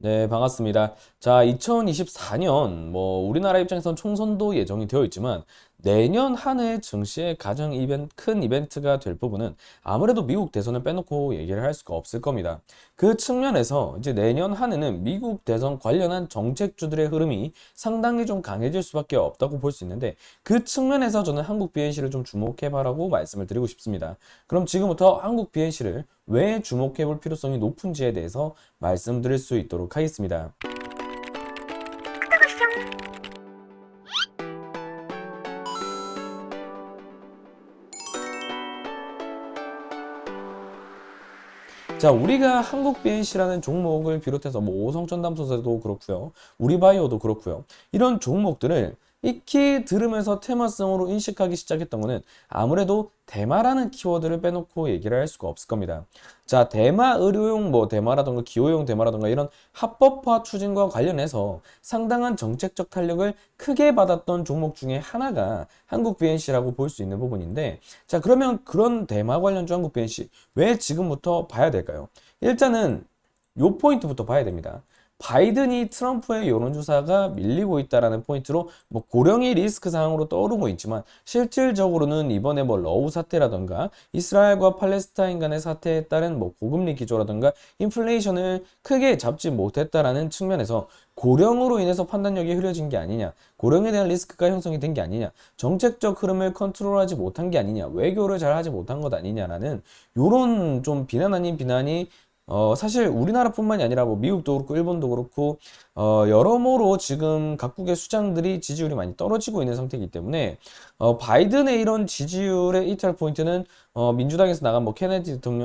네, 반갑습니다. 자, 2024년, 우리나라 입장에선 총선도 예정이 되어 있지만, 내년 한 해 증시의 가장 큰 이벤트가 될 부분은 아무래도 미국 대선을 빼놓고 얘기를 할 수가 없을 겁니다. 그 측면에서 이제 내년 한 해는 미국 대선 관련한 정책주들의 흐름이 상당히 좀 강해질 수밖에 없다고 볼 수 있는데, 그 측면에서 저는 한국 BNC를 좀 주목해봐라고 말씀을 드리고 싶습니다. 그럼 지금부터 한국 BNC를 왜 주목해볼 필요성이 높은지에 대해서 말씀드릴 수 있도록 하겠습니다. 자, 우리가 한국 BNC라는 종목을 비롯해서 오성전담소세도 그렇고요. 우리바이오도 그렇고요. 이런 종목들을 익히 들으면서 테마성으로 인식하기 시작했던 거는 아무래도 대마라는 키워드를 빼놓고 얘기를 할 수가 없을 겁니다. 자, 대마 의료용 대마라던가 기호용 대마라던가 이런 합법화 추진과 관련해서 상당한 정책적 탄력을 크게 받았던 종목 중에 하나가 한국 BNC라고 볼 수 있는 부분인데, 자, 그러면 그런 대마 관련주 한국 BNC 왜 지금부터 봐야 될까요? 일단은 요 포인트부터 봐야 됩니다. 바이든이 트럼프의 여론조사가 밀리고 있다라는 포인트로 고령의 리스크 상황으로 떠오르고 있지만, 실질적으로는 이번에 러우 사태라던가 이스라엘과 팔레스타인 간의 사태에 따른 고금리 기조라던가 인플레이션을 크게 잡지 못했다라는 측면에서 고령으로 인해서 판단력이 흐려진 게 아니냐, 고령에 대한 리스크가 형성이 된 게 아니냐, 정책적 흐름을 컨트롤하지 못한 게 아니냐, 외교를 잘 하지 못한 것 아니냐라는 요런 좀 비난 아닌 비난이 사실 우리나라뿐만이 아니라 미국도 그렇고 일본도 그렇고 여러모로 지금 각국의 수장들이 지지율이 많이 떨어지고 있는 상태이기 때문에 바이든의 이런 지지율의 이탈 포인트는 민주당에서 나간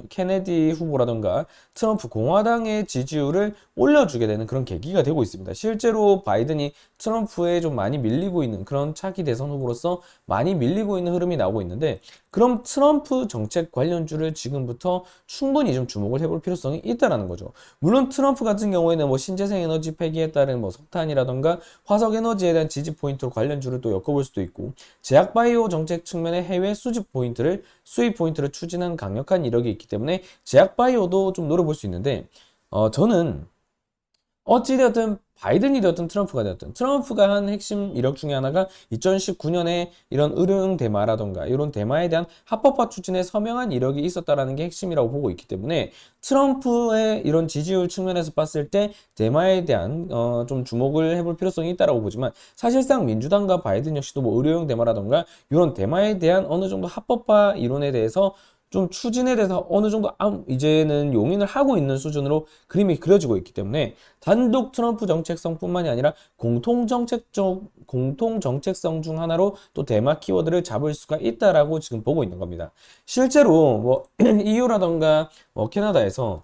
케네디 후보라던가 트럼프 공화당의 지지율을 올려주게 되는 그런 계기가 되고 있습니다. 실제로 바이든이 트럼프에 좀 많이 밀리고 있는 그런 차기 대선 후보로서 많이 밀리고 있는 흐름이 나오고 있는데, 그럼 트럼프 정책 관련주를 지금부터 충분히 좀 주목을 해볼 필요성이 있다라는 거죠. 물론 트럼프 같은 경우에는 신재생 에너지 폐기에 따른 석탄이라던가 화석 에너지에 대한 지지 포인트로 관련주를 또 엮어볼 수도 있고, 제약 바이오 정책 측면의 해외 수입 포인트를 추진한 강력한 이력이 있기 때문에 제약 바이오도 좀 노려볼 수 있는데, 저는 어찌되었든 바이든이 되었든 트럼프가 되었든 트럼프가 한 핵심 이력 중에 하나가 2019년에 이런 의료용 대마라던가 이런 대마에 대한 합법화 추진에 서명한 이력이 있었다라는 게 핵심이라고 보고 있기 때문에, 트럼프의 이런 지지율 측면에서 봤을 때 대마에 대한 좀 주목을 해볼 필요성이 있다라고 보지만, 사실상 민주당과 바이든 역시도 의료용 대마라던가 이런 대마에 대한 어느 정도 합법화 이론에 대해서 좀 추진에 대해서 어느 정도 이제는 용인을 하고 있는 수준으로 그림이 그려지고 있기 때문에, 단독 트럼프 정책성뿐만이 아니라 공통 정책성 중 하나로 또 대마 키워드를 잡을 수가 있다라고 지금 보고 있는 겁니다. 실제로 EU라던가 캐나다에서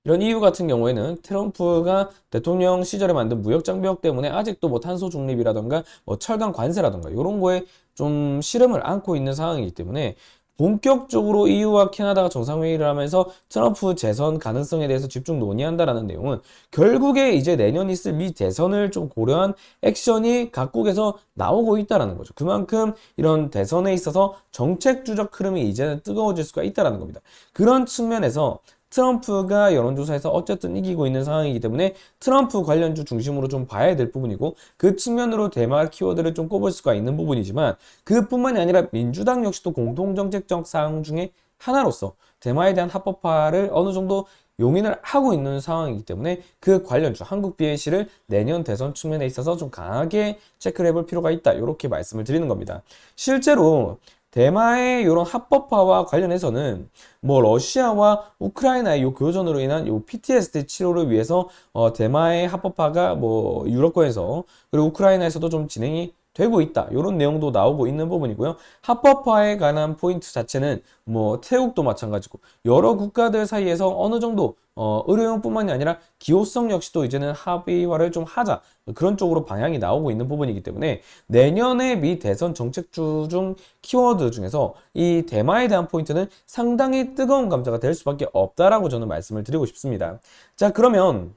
이런 EU 같은 경우에는 트럼프가 대통령 시절에 만든 무역장벽 때문에 아직도 탄소 중립이라던가 철강 관세라던가 이런 거에 좀 실험을 안고 있는 상황이기 때문에, 본격적으로 EU와 캐나다가 정상회의를 하면서 트럼프 재선 가능성에 대해서 집중 논의한다라는 내용은 결국에 이제 내년 있을 미 대선을 좀 고려한 액션이 각국에서 나오고 있다라는 거죠. 그만큼 이런 대선에 있어서 정책주적 흐름이 이제는 뜨거워질 수가 있다라는 겁니다. 그런 측면에서 트럼프가 여론조사에서 어쨌든 이기고 있는 상황이기 때문에 트럼프 관련주 중심으로 좀 봐야 될 부분이고, 그 측면으로 대마 키워드를 좀 꼽을 수가 있는 부분이지만, 그뿐만이 아니라 민주당 역시도 공통정책적 사항 중에 하나로서 대마에 대한 합법화를 어느 정도 용인을 하고 있는 상황이기 때문에, 그 관련주 한국 BNC를 내년 대선 측면에 있어서 좀 강하게 체크를 해볼 필요가 있다, 이렇게 말씀을 드리는 겁니다. 실제로 대마의 이런 합법화와 관련해서는 러시아와 우크라이나의 요 교전으로 인한 요 PTSD 치료를 위해서 대마의 합법화가 유럽권에서 그리고 우크라이나에서도 좀 진행이 되고 있다, 이런 내용도 나오고 있는 부분이고요. 합법화에 관한 포인트 자체는 태국도 마찬가지고 여러 국가들 사이에서 어느 정도 의료용뿐만이 아니라 기호성 역시도 이제는 합의화를 좀 하자, 그런 쪽으로 방향이 나오고 있는 부분이기 때문에, 내년에 미 대선 정책주 중 키워드 중에서 이 대마에 대한 포인트는 상당히 뜨거운 감자가 될 수밖에 없다라고 저는 말씀을 드리고 싶습니다. 자, 그러면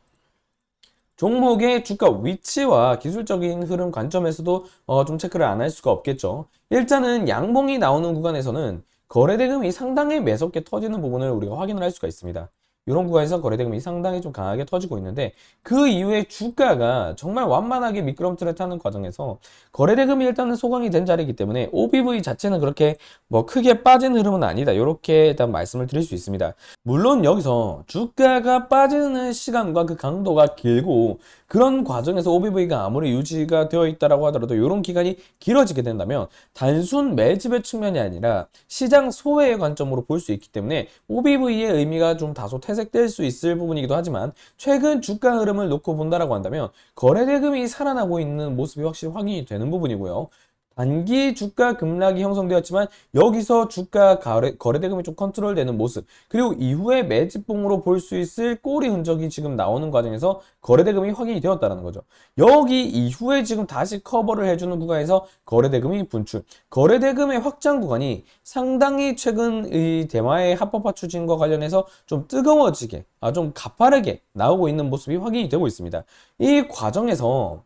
종목의 주가 위치와 기술적인 흐름 관점에서도 좀 체크를 안 할 수가 없겠죠. 일단은 양봉이 나오는 구간에서는 거래 대금이 상당히 매섭게 터지는 부분을 우리가 확인을 할 수가 있습니다. 이런 구간에서 거래대금이 상당히 좀 강하게 터지고 있는데 그 이후에 주가가 정말 완만하게 미끄럼틀을 타는 과정에서 거래대금이 일단은 소강이 된 자리이기 때문에 OBV 자체는 그렇게 뭐 크게 빠진 흐름은 아니다. 이렇게 일단 말씀을 드릴 수 있습니다. 물론 여기서 주가가 빠지는 시간과 그 강도가 길고 그런 과정에서 OBV가 아무리 유지가 되어 있다라고 하더라도 이런 기간이 길어지게 된다면 단순 매집의 측면이 아니라 시장 소외의 관점으로 볼 수 있기 때문에 OBV의 의미가 좀 다소 퇴색될 수 있을 부분이기도 하지만 최근 주가 흐름을 놓고 본다라고 한다면 거래대금이 살아나고 있는 모습이 확실히 확인이 되는 부분이고요. 단기 주가 급락이 형성되었지만 여기서 주가 거래대금이 좀 컨트롤되는 모습 그리고 이후에 매집봉으로 볼 수 있을 꼬리 흔적이 지금 나오는 과정에서 거래대금이 확인이 되었다는 거죠. 여기 이후에 지금 다시 커버를 해주는 구간에서 거래대금이 분출 거래대금의 확장 구간이 상당히 최근 이 대마의 합법화 추진과 관련해서 좀 뜨거워지게 좀 가파르게 나오고 있는 모습이 확인이 되고 있습니다. 이 과정에서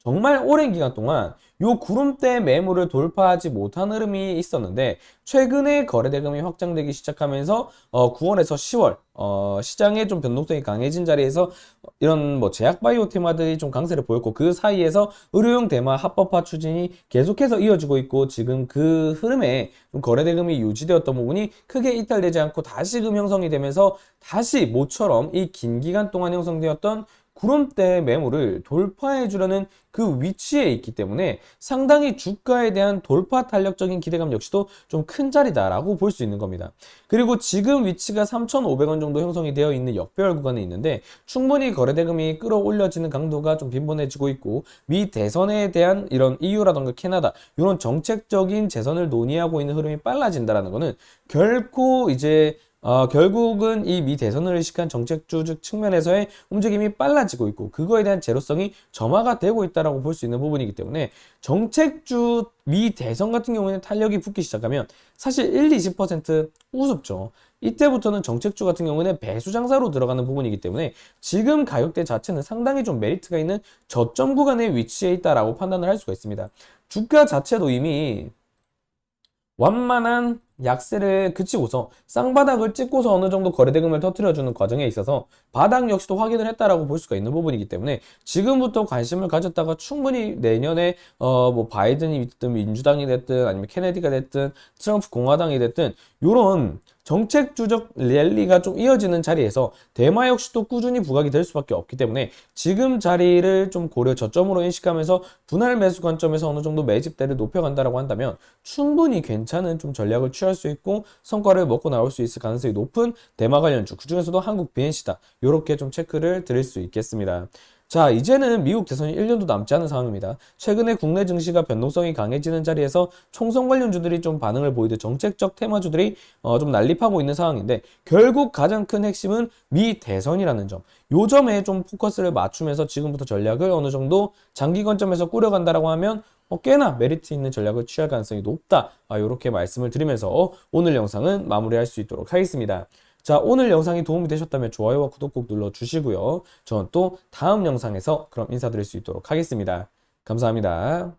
정말 오랜 기간 동안 요 구름대 매물을 돌파하지 못한 흐름이 있었는데 최근에 거래대금이 확장되기 시작하면서 9월에서 10월 시장의 좀 변동성이 강해진 자리에서 이런 뭐 제약바이오 테마들이 좀 강세를 보였고 그 사이에서 의료용 대마 합법화 추진이 계속해서 이어지고 있고 지금 그 흐름에 좀 거래대금이 유지되었던 부분이 크게 이탈되지 않고 다시금 형성이 되면서 다시 모처럼 이 긴 기간 동안 형성되었던 구름대 매물을 돌파해 주려는 그 위치에 있기 때문에 상당히 주가에 대한 돌파 탄력적인 기대감 역시도 좀 큰 자리다라고 볼 수 있는 겁니다. 그리고 지금 위치가 3,500원 정도 형성이 되어 있는 역배열 구간에 있는데 충분히 거래대금이 끌어올려지는 강도가 좀 빈번해지고 있고 미 대선에 대한 이런 EU라던가 캐나다 이런 정책적인 재선을 논의하고 있는 흐름이 빨라진다라는 거는 결코 이제 결국은 이 미 대선을 의식한 정책주 측면에서의 움직임이 빨라지고 있고 그거에 대한 제로성이 점화가 되고 있다라고 볼 수 있는 부분이기 때문에 정책주 미 대선 같은 경우에는 탄력이 붙기 시작하면 사실 1, 20% 우습죠. 이때부터는 정책주 같은 경우는 배수 장사로 들어가는 부분이기 때문에 지금 가격대 자체는 상당히 좀 메리트가 있는 저점 구간에 위치해 있다라고 판단을 할 수가 있습니다. 주가 자체도 이미 완만한 약세를 그치고서 쌍바닥을 찍고서 어느 정도 거래대금을 터뜨려주는 과정에 있어서 바닥 역시도 확인을 했다라고 볼 수가 있는 부분이기 때문에 지금부터 관심을 가졌다가 충분히 내년에 뭐 바이든이 됐든 민주당이 됐든 아니면 케네디가 됐든 트럼프 공화당이 됐든 요런 정책주적 랠리가 좀 이어지는 자리에서 대마 역시도 꾸준히 부각이 될 수밖에 없기 때문에 지금 자리를 좀 고려 저점으로 인식하면서 분할 매수 관점에서 어느 정도 매집대를 높여간다라고 한다면 충분히 괜찮은 좀 전략을 취할 수 있고 성과를 먹고 나올 수 있을 가능성이 높은 대마 관련주 그중에서도 한국 BNC다 이렇게 좀 체크를 드릴 수 있겠습니다. 자, 이제는 미국 대선이 1년도 남지 않은 상황입니다. 최근에 국내 증시가 변동성이 강해지는 자리에서 총선 관련주들이 좀 반응을 보이듯 정책적 테마주들이 좀 난립하고 있는 상황인데 결국 가장 큰 핵심은 미 대선이라는 점. 요 점에 좀 포커스를 맞추면서 지금부터 전략을 어느 정도 장기 관점에서 꾸려간다라고 하면 꽤나 메리트 있는 전략을 취할 가능성이 높다. 이렇게 말씀을 드리면서 오늘 영상은 마무리할 수 있도록 하겠습니다. 자, 오늘 영상이 도움이 되셨다면 좋아요와 구독 꼭 눌러주시고요. 저는 또 다음 영상에서 그럼 인사드릴 수 있도록 하겠습니다. 감사합니다.